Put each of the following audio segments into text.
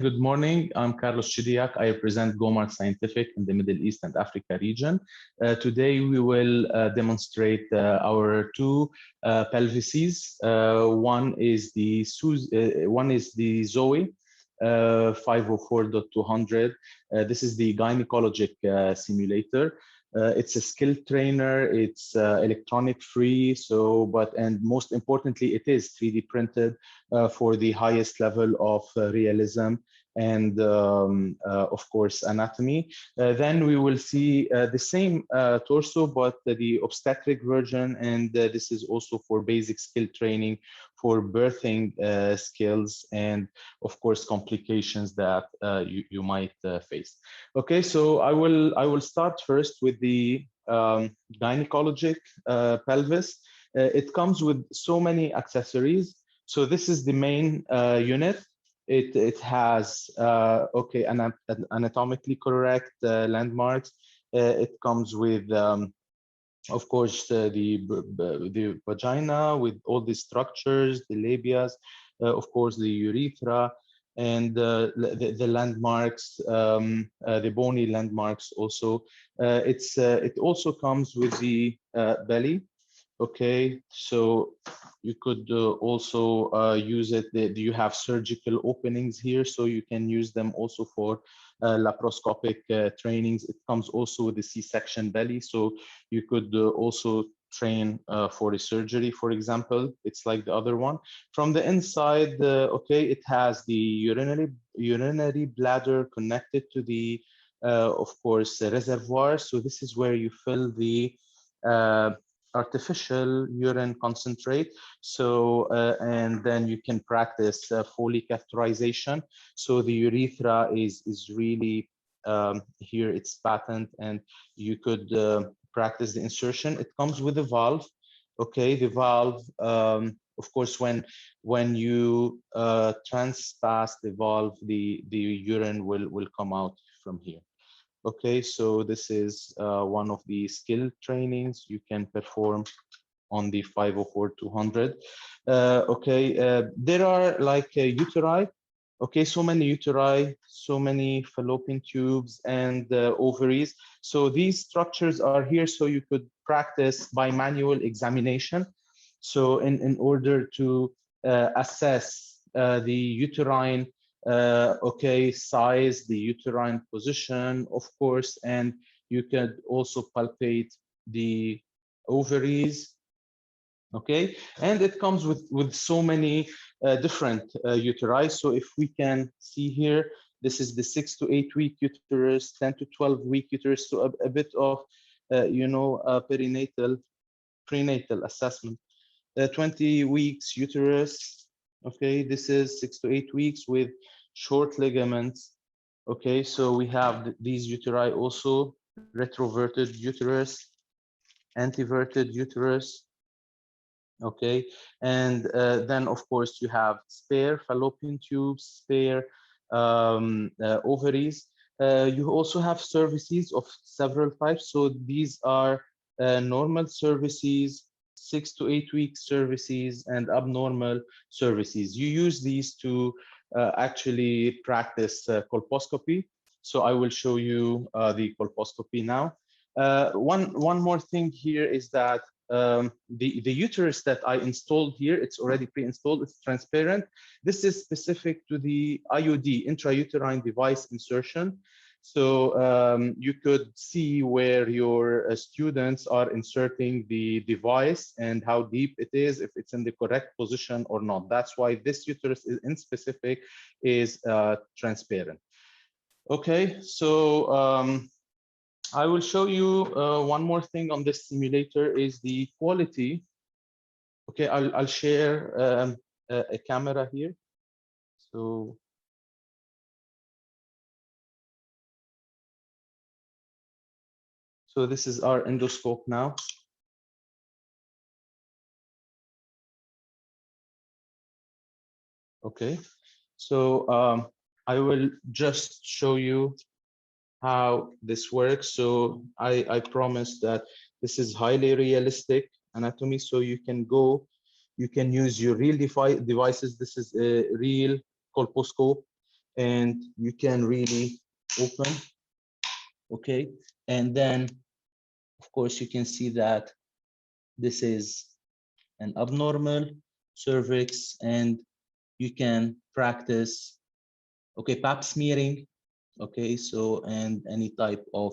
Good morning. I'm Carlos Chidiac. I represent Gomart Scientific in the Middle East and Africa region. Today, we will demonstrate our two pelvises. One is the Zoe 504.200. This is the gynecologic simulator. It's a skill trainer. It's electronic free. And most importantly, it is 3D printed for the highest level of realism and of course anatomy. Then we will see the same torso, but the obstetric version, and this is also for basic skill training for birthing skills and of course complications that you might face. Okay, so I will start first with the gynecologic pelvis. It comes with so many accessories. So this is the main unit. It has anatomically correct landmarks. It comes with of course the vagina with all the structures, the labias, of course the urethra, and the landmarks, the bony landmarks also. It also comes with the belly. Okay, so you could also use it. You have surgical openings here, so you can use them also for laparoscopic trainings. It comes also with the C-section belly, so you could also train for a surgery, for example. It's like the other one. From the inside, okay, it has the urinary bladder connected to the, of course, reservoir. So this is where you fill the artificial urine concentrate. So and then you can practice Foley catheterization. So the urethra is really here, it's patent, and you could practice the insertion. It comes with a valve. Okay, the valve, of course, when you transpass the valve, the urine will come out from here. Okay, so this is one of the skill trainings you can perform on the 504-200. There are like uteri. Okay, so many uteri, so many fallopian tubes and ovaries. So these structures are here so you could practice by manual examination. So in order to assess the uterine size, the uterine position, of course, and you could also palpate the ovaries. Okay, and it comes with so many different uteri. So if we can see here, this is the 6 to 8 week uterus, 10 to 12 week uterus. So a bit of prenatal assessment. 20 weeks uterus. Okay, this is 6 to 8 weeks with short ligaments. Okay, so we have these uteri also: retroverted uterus, anteverted uterus. Okay, and then of course you have spare fallopian tubes, spare ovaries. You also have cervices of several types. So these are normal cervices, 6 to 8 week cervices, and abnormal cervices. You use these to actually practice colposcopy. So I will show you the colposcopy now. One more thing here is that the uterus that I installed here, it's already pre-installed, it's transparent. This is specific to the IUD, intrauterine device insertion. So you could see where your students are inserting the device and how deep it is, if it's in the correct position or not. That's why this uterus in specific is transparent. Okay, so I will show you one more thing on this simulator is the quality. Okay, I'll share a camera here. So this is our endoscope now. Okay, so I will just show you how this works. So I promise that this is highly realistic anatomy. So you can use your real devices. This is a real colposcope. and you can really open, okay? And then, of course, you can see that this is an abnormal cervix, and you can practice, okay, pap smearing, okay, so, and any type of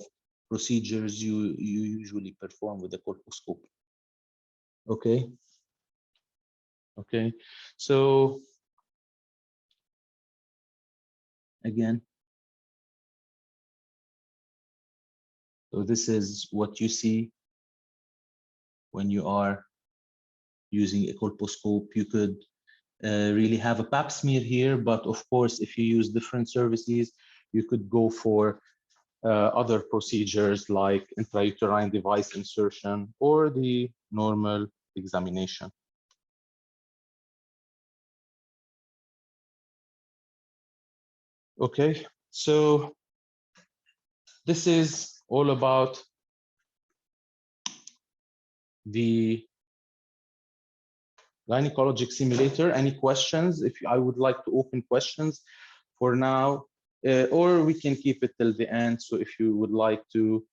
procedures you usually perform with the colposcope. Okay. Okay. So again, so this is what you see when you are using a colposcope. You could really have a pap smear here, but of course, if you use different services, you could go for other procedures like intrauterine device insertion or the normal examination. Okay, so this is all about the gynecologic simulator. Any questions? If I would like to open questions for now, or we can keep it till the end. So if you would like to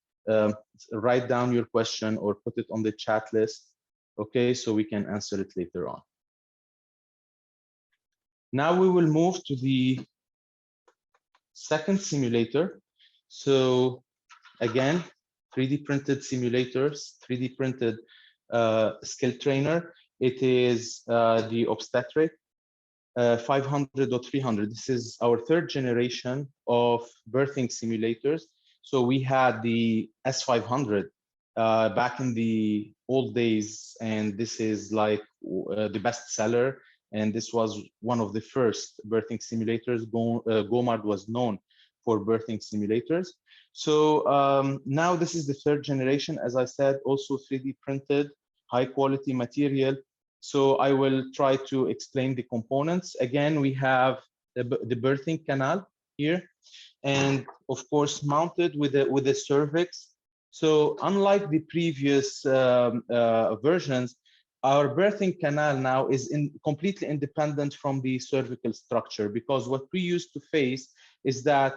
write down your question or put it on the chat list, okay, so we can answer it later on. Now we will move to the second simulator. So again, 3D printed simulators, 3D printed skill trainer. It is the obstetric 500 or 300. This is our third generation of birthing simulators. So we had the S500 back in the old days, and this is like the best seller. And this was one of the first birthing simulators. GOMARD was known for birthing simulators. So now this is the third generation, as I said, also 3D printed, high quality material. So I will try to explain the components. Again, we have the birthing canal here, and of course mounted with the cervix. So unlike the previous versions, our birthing canal now is completely independent from the cervical structure, because what we used to face is that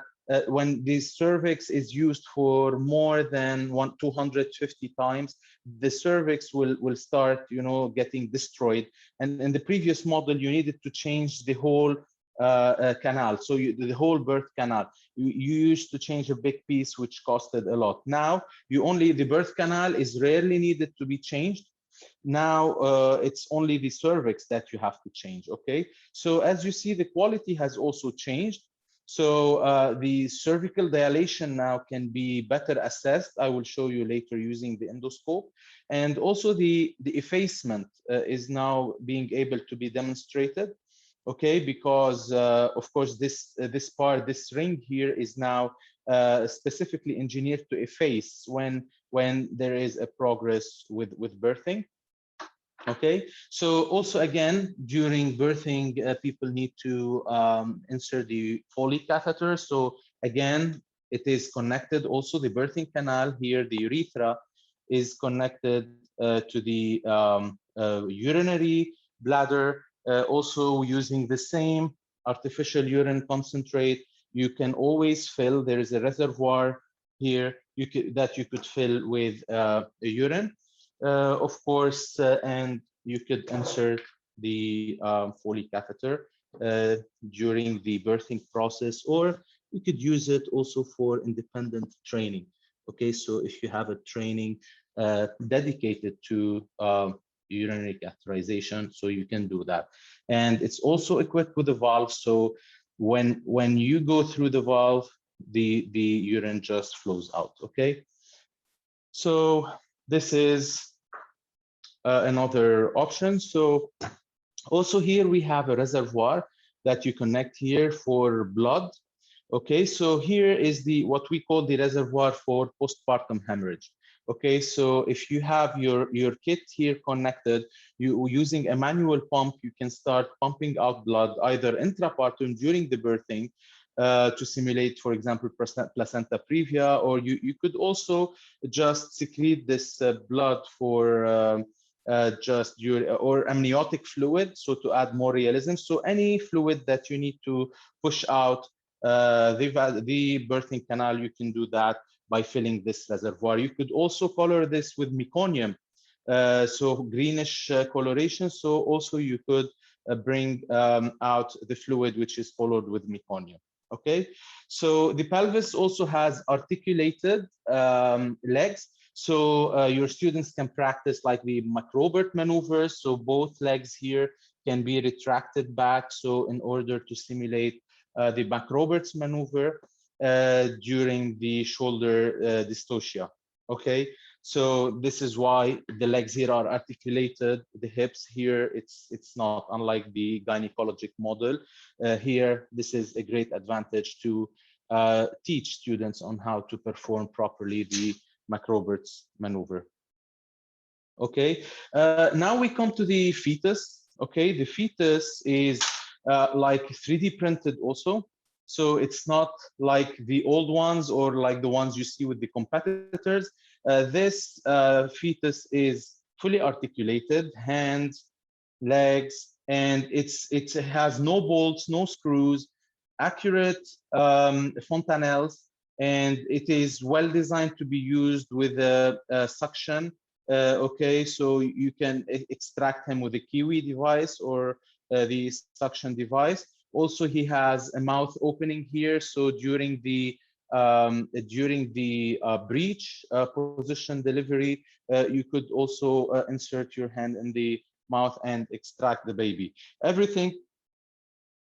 when the cervix is used for more than 250 times, the cervix will start, getting destroyed. And in the previous model, you needed to change the whole canal, so the whole birth canal. You used to change a big piece, which costed a lot. Now, the birth canal is rarely needed to be changed. Now it's only the cervix that you have to change. Okay, so as you see, the quality has also changed. So the cervical dilation now can be better assessed. I will show you later using the endoscope. And also the effacement is now being able to be demonstrated. Okay, because of course this part, this ring here, is now specifically engineered to efface when there is a progress with birthing. Okay, so also again, during birthing, people need to insert the Foley catheter. So again, it is connected. Also, the birthing canal here, the urethra, is connected to the urinary bladder. Also using the same artificial urine concentrate, you can always fill. There is a reservoir here that you could fill with urine. Of course, and you could insert the Foley catheter during the birthing process, or you could use it also for independent training. Okay, so if you have a training dedicated to urinary catheterization, so you can do that. And it's also equipped with a valve, so when you go through the valve, the urine just flows out. Okay, so this is another option. So also here we have a reservoir that you connect here for blood. Okay, so here is what we call the reservoir for postpartum hemorrhage. Okay, so if you have your kit here connected, you using a manual pump, you can start pumping out blood either intrapartum during the birthing to simulate, for example, placenta previa, or you could also just secrete this blood for just or amniotic fluid, so to add more realism. So any fluid that you need to push out the birthing canal, you can do that by filling this reservoir. You could also color this with meconium, so greenish coloration. So also you could bring out the fluid which is colored with meconium. Okay, so the pelvis also has articulated legs. So your students can practice like the macrobert maneuvers. So both legs here can be retracted back. So in order to simulate the macrobert's maneuver during the shoulder dystocia. Okay, so this is why the legs here are articulated. The hips here, it's not, unlike the gynecologic model. Here, this is a great advantage to teach students on how to perform properly the macrobert's maneuver. Okay, now we come to the fetus. Okay, the fetus is like 3D printed also. So it's not like the old ones or like the ones you see with the competitors. This fetus is fully articulated, hands, legs, and it has no bolts, no screws, accurate fontanelles, and it is well designed to be used with a suction. Okay, so you can extract him with a Kiwi device or the suction device. Also, he has a mouth opening here, so during the breech position delivery, you could also insert your hand in the mouth and extract the baby. Everything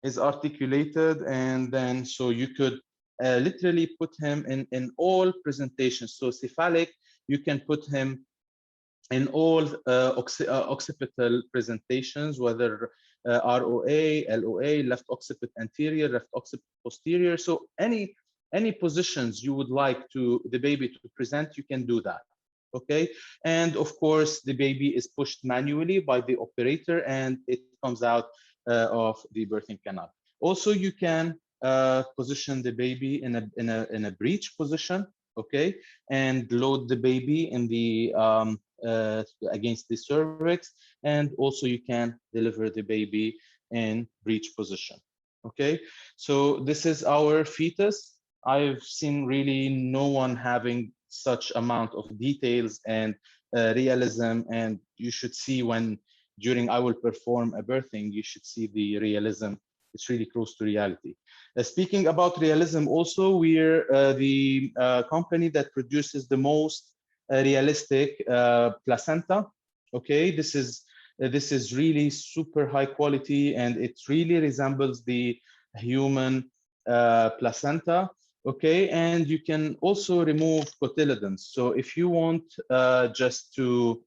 is articulated, and then so you could literally put him in all presentations. So cephalic, you can put him in all occipital presentations, whether ROA, LOA, left occipit anterior, left occipit posterior. So any positions you would like to the baby to present, you can do that. Okay, and of course the baby is pushed manually by the operator, and it comes out of the birthing canal. Also, you can position the baby in a breech position. Okay, and load the baby in the against the cervix, and also you can deliver the baby in breech position. Okay, so this is our fetus. I've seen really no one having such amount of details and realism, and you should see when during I will perform a birthing, you should see the realism. It's really close to reality. Speaking about realism, also we're the company that produces the most realistic placenta. Okay, this is really super high quality, and it really resembles the human placenta. Okay, and you can also remove cotyledons. So if you want just to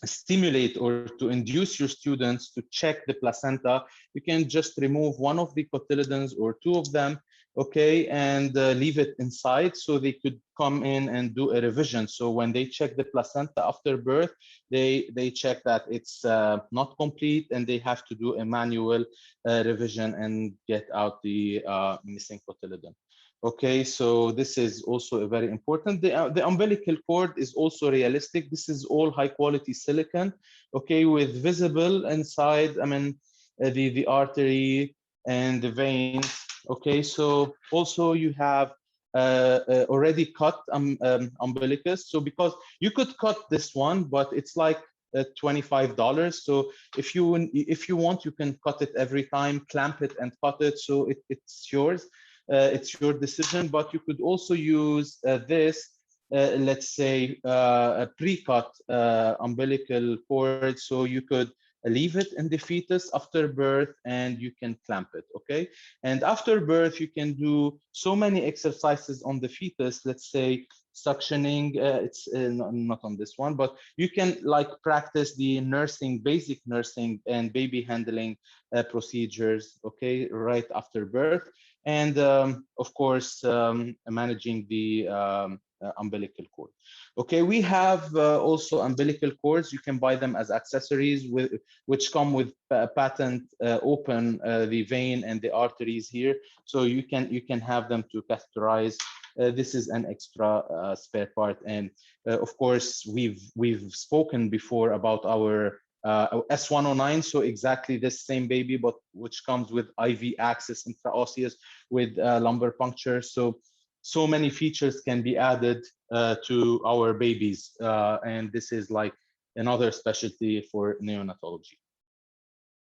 stimulate or to induce your students to check the placenta, you can just remove one of the cotyledons or two of them, okay, and leave it inside so they could come in and do a revision. So when they check the placenta after birth, they check that it's not complete, and they have to do a manual revision and get out the missing cotyledon. Okay, so this is also very important. The umbilical cord is also realistic. This is all high quality silicon, okay, with visible inside, I mean, the artery and the veins. Okay, so also you have already cut umbilicus. So because you could cut this one, but it's like $25. So if you want, you can cut it every time, clamp it and cut it. So it's yours. It's your decision, but you could also use this, let's say, a pre-cut umbilical cord. So you could leave it in the fetus after birth, and you can clamp it, okay? And after birth, you can do so many exercises on the fetus, let's say suctioning, it's not on this one, but you can like practice the nursing, basic nursing and baby handling procedures, okay, right after birth. And of course, managing the umbilical cord. Okay, we have also umbilical cords. You can buy them as accessories which come with patent open the vein and the arteries here. So you can have them to catheterize. This is an extra spare part. And of course, we've spoken before about our S109, so exactly this same baby, but which comes with IV access intraosseous with lumbar puncture. So many features can be added to our babies, and this is like another specialty for neonatology.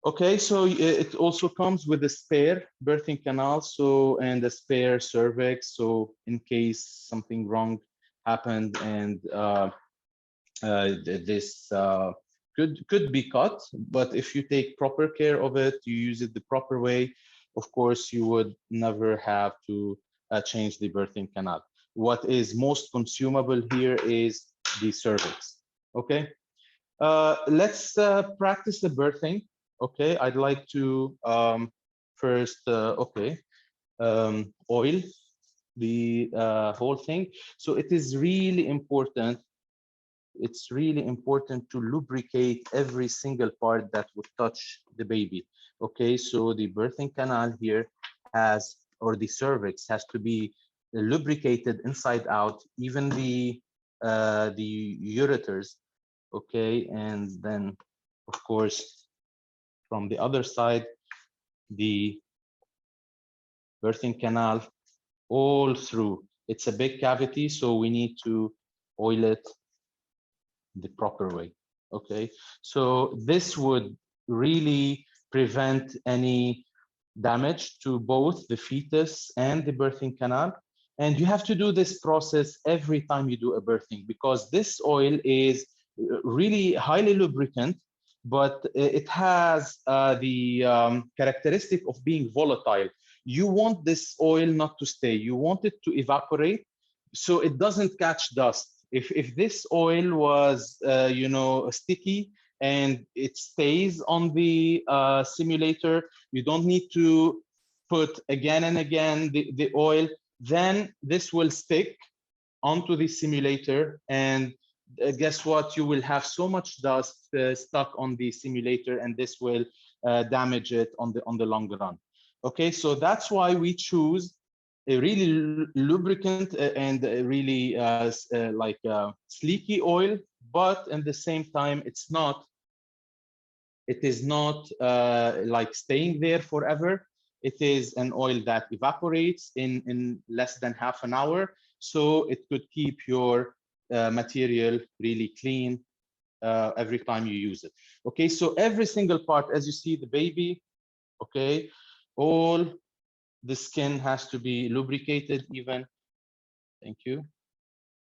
Okay, so it also comes with a spare birthing canal, so and a spare cervix, so in case something wrong happened and this could be cut, but if you take proper care of it, you use it the proper way, of course, you would never have to change the birthing canal. What is most consumable here is the cervix. Okay, let's practice the birthing. Okay, I'd like to first, oil the whole thing. So it is really important, it's really important to lubricate every single part that would touch the baby. Okay, so the birthing canal here has, or the cervix has to be lubricated inside out, even the ureters. Okay, and then of course from the other side, the birthing canal all through. It's a big cavity, so we need to oil it the proper way. Okay, so this would really prevent any damage to both the fetus and the birthing canal. And you have to do this process every time you do a birthing, because this oil is really highly lubricant, but it has the characteristic of being volatile. You want this oil not to stay, you want it to evaporate so it doesn't catch dust. If this oil was sticky and it stays on the simulator, you don't need to put again and again the oil, then this will stick onto the simulator, and guess what, you will have so much dust stuck on the simulator, and this will damage it on the long run. Okay, so that's why we choose a really lubricant and a really sleeky oil, but at the same time it is not like staying there forever. It is an oil that evaporates in less than half an hour, so it could keep your material really clean every time you use it. Okay, so every single part, as you see the baby, okay, all the skin has to be lubricated, even, thank you,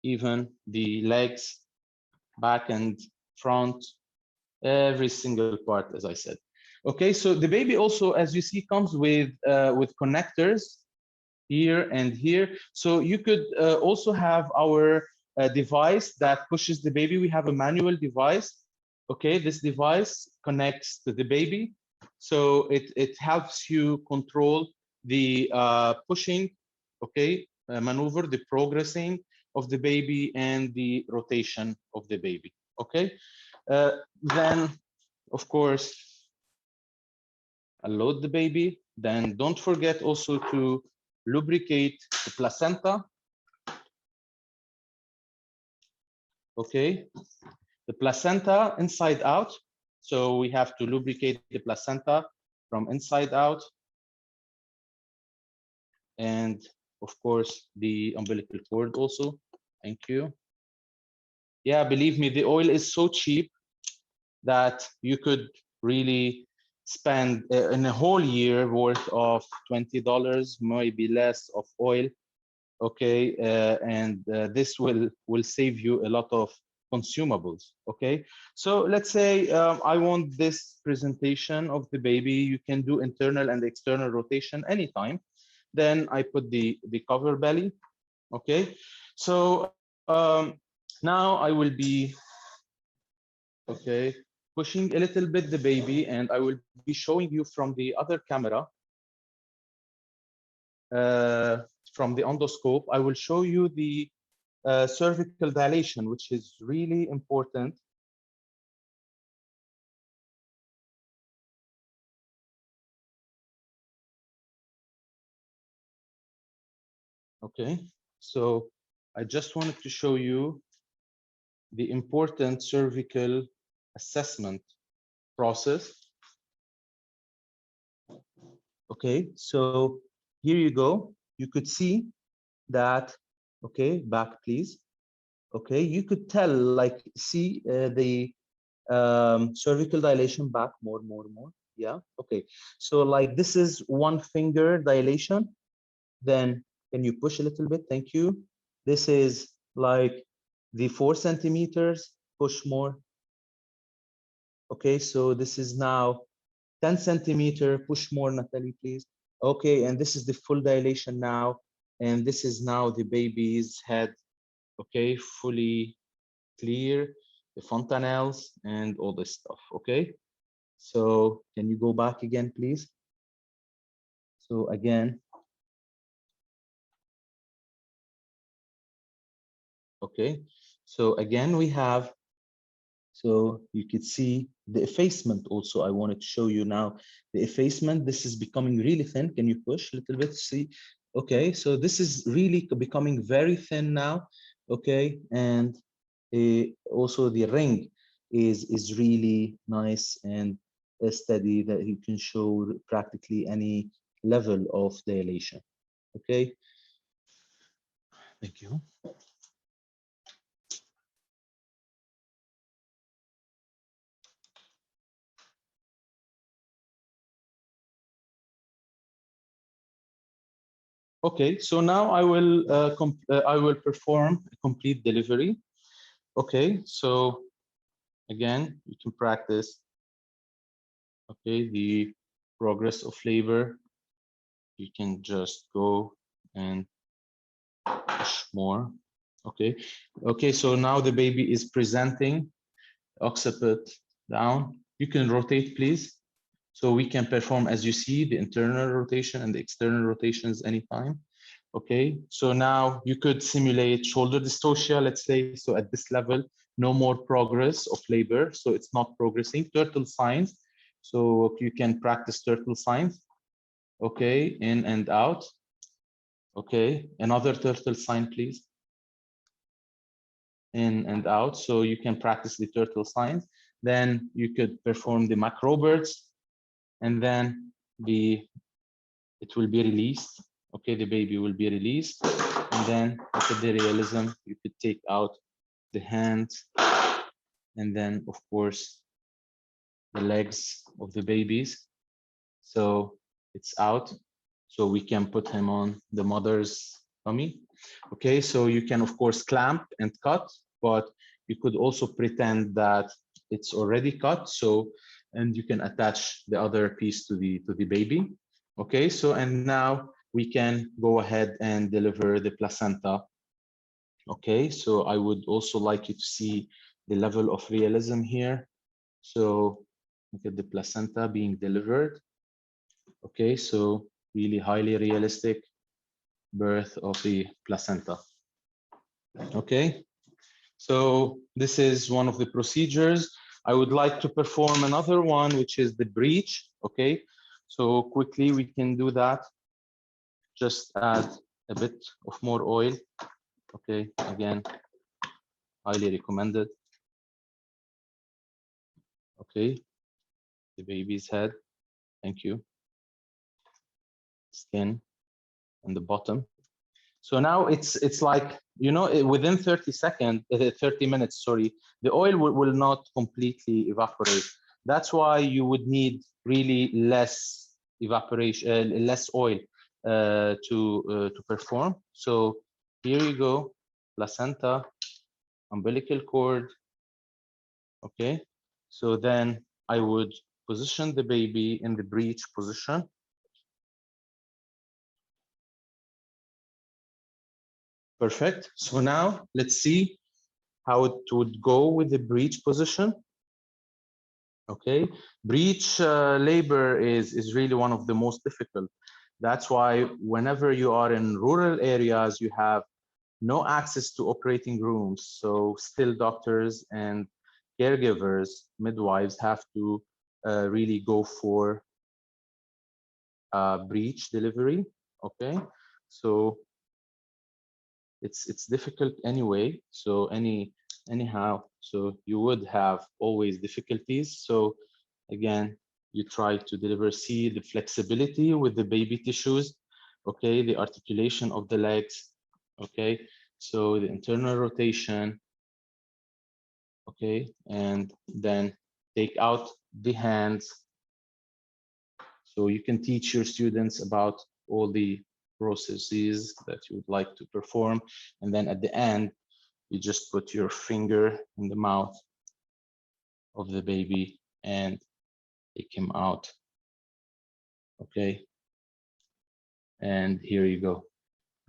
even the legs, back and front, every single part, as I said. Okay, so the baby also, as you see, comes with connectors here and here. So you could also have our device that pushes the baby. We have a manual device. Okay, this device connects to the baby. So it helps you control the pushing, okay, maneuver, the progressing of the baby and the rotation of the baby. Okay, then of course, load the baby. Then don't forget also to lubricate the placenta. Okay, the placenta inside out. So we have to lubricate the placenta from inside out. And of course, the umbilical cord also. Thank you. Yeah, believe me, the oil is so cheap that you could really spend in a whole year worth of $20, maybe less, of oil. Okay, and this will save you a lot of consumables. Okay, so let's say I want this presentation of the baby. You can do internal and external rotation anytime. Then I put the cover belly. Okay, so now I will be, okay, pushing a little bit the baby, and I will be showing you from the other camera, from the endoscope. I will show you the cervical dilation, which is really important. Okay, so I just wanted to show you the important cervical assessment process. Okay, so here you go. You could see that, okay, back please. Okay, you could tell, like, see the cervical dilation back more. Yeah, okay. So like this is one finger dilation. Then can you push a little bit? Thank you. This is like the 4 centimeters, push more. Okay, so this is now 10 centimeter, push more, Natalie, please. Okay, and this is the full dilation now. And this is now the baby's head, okay, fully clear, the fontanelles and all this stuff, okay? So can you go back again, please? So again, okay. So again, we have, so you could see the effacement also. I wanted to show you now the effacement. This is becoming really thin. Can you push a little bit? See? Okay, so this is really becoming very thin now. Okay, and also the ring is really nice and steady, that you can show practically any level of dilation. Okay, thank you. Okay, so now I will perform a complete delivery. Okay, so again, you can practice, okay, the progress of labor. You can just go and push more. Okay, okay, so now the baby is presenting, occiput down. You can rotate, please. So we can perform, as you see, the internal rotation and the external rotations anytime. Okay, so now you could simulate shoulder dystocia, let's say. So at this level, no more progress of labor. So it's not progressing. Turtle signs. So you can practice turtle signs. Okay, in and out. Okay, another turtle sign, please. In and out. So you can practice the turtle signs. Then you could perform the macroberts, and then it will be released. Okay, the baby will be released, and then look at the realism. You could take out the hands, and then of course the legs of the babies. So it's out, so we can put him on the mother's tummy. Okay, so you can of course clamp and cut, but you could also pretend that it's already cut. So, and you can attach the other piece to the baby. Okay, so and now we can go ahead and deliver the placenta. Okay, so I would also like you to see the level of realism here. So look at the placenta being delivered. Okay, so really highly realistic birth of the placenta. Okay, so this is one of the procedures. I would like to perform another one, which is the breech. Okay, so quickly we can do that. Just add a bit of more oil. Okay, again, highly recommended. Okay, the baby's head. Thank you. Skin and the bottom. So now it's like, you know, within 30 minutes, sorry, the oil will not completely evaporate. That's why you would need really less evaporation, less oil to perform. So here you go, placenta, umbilical cord. Okay, so then I would position the baby in the breech position. Perfect. So now let's see how it would go with the breech position. Okay, breech labor is really one of the most difficult. That's why whenever you are in rural areas, you have no access to operating rooms. So still doctors and caregivers, midwives have to really go for breech delivery. Okay, so it's difficult anyway. So anyhow, so you would have always difficulties. So Again, you try to deliver, see the flexibility with the baby tissues, okay, the articulation of the legs, okay, so the internal rotation, okay, and then take out the hands. So you can teach your students about all the processes that you would like to perform. And then at the end, you just put your finger in the mouth of the baby and take him out. Okay. And here you go.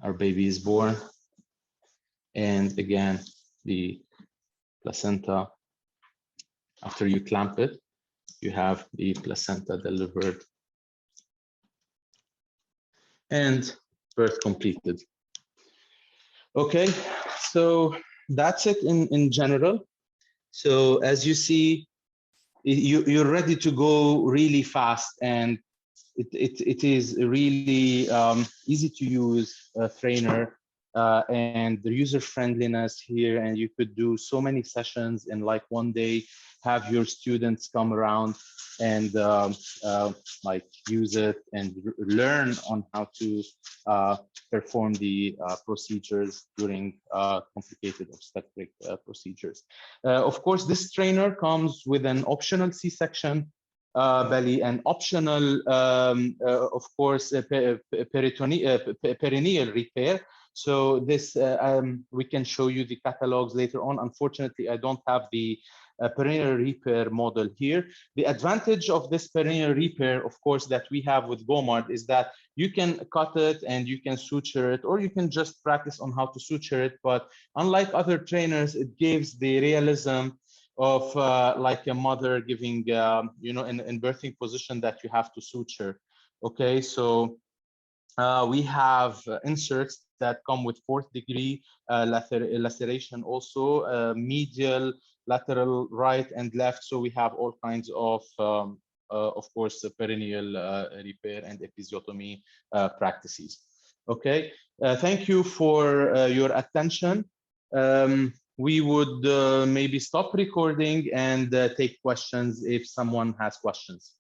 Our baby is born. And again, the placenta, after you clamp it, you have the placenta delivered and birth completed. Okay, so that's it in general. So as you see, you're ready to go really fast, and it is really easy to use trainer, and the user friendliness here, and you could do so many sessions in like one day, have your students come around and like use it and learn on how to perform the procedures during complicated obstetric procedures. Of course, this trainer comes with an optional C-section belly and optional, of course, perineal repair. So this, we can show you the catalogs later on. Unfortunately, I don't have the perineal repair model here. The advantage of this perineal repair, of course, that we have with GOMARD is that you can cut it and you can suture it, or you can just practice on how to suture it. But unlike other trainers, it gives the realism of like a mother giving, you know, in birthing position that you have to suture. Okay, so we have inserts that come with 4th degree laceration, also medial, lateral, right and left. So we have all kinds of course, perineal repair and episiotomy practices. Okay, thank you for your attention. We would maybe stop recording and take questions if someone has questions.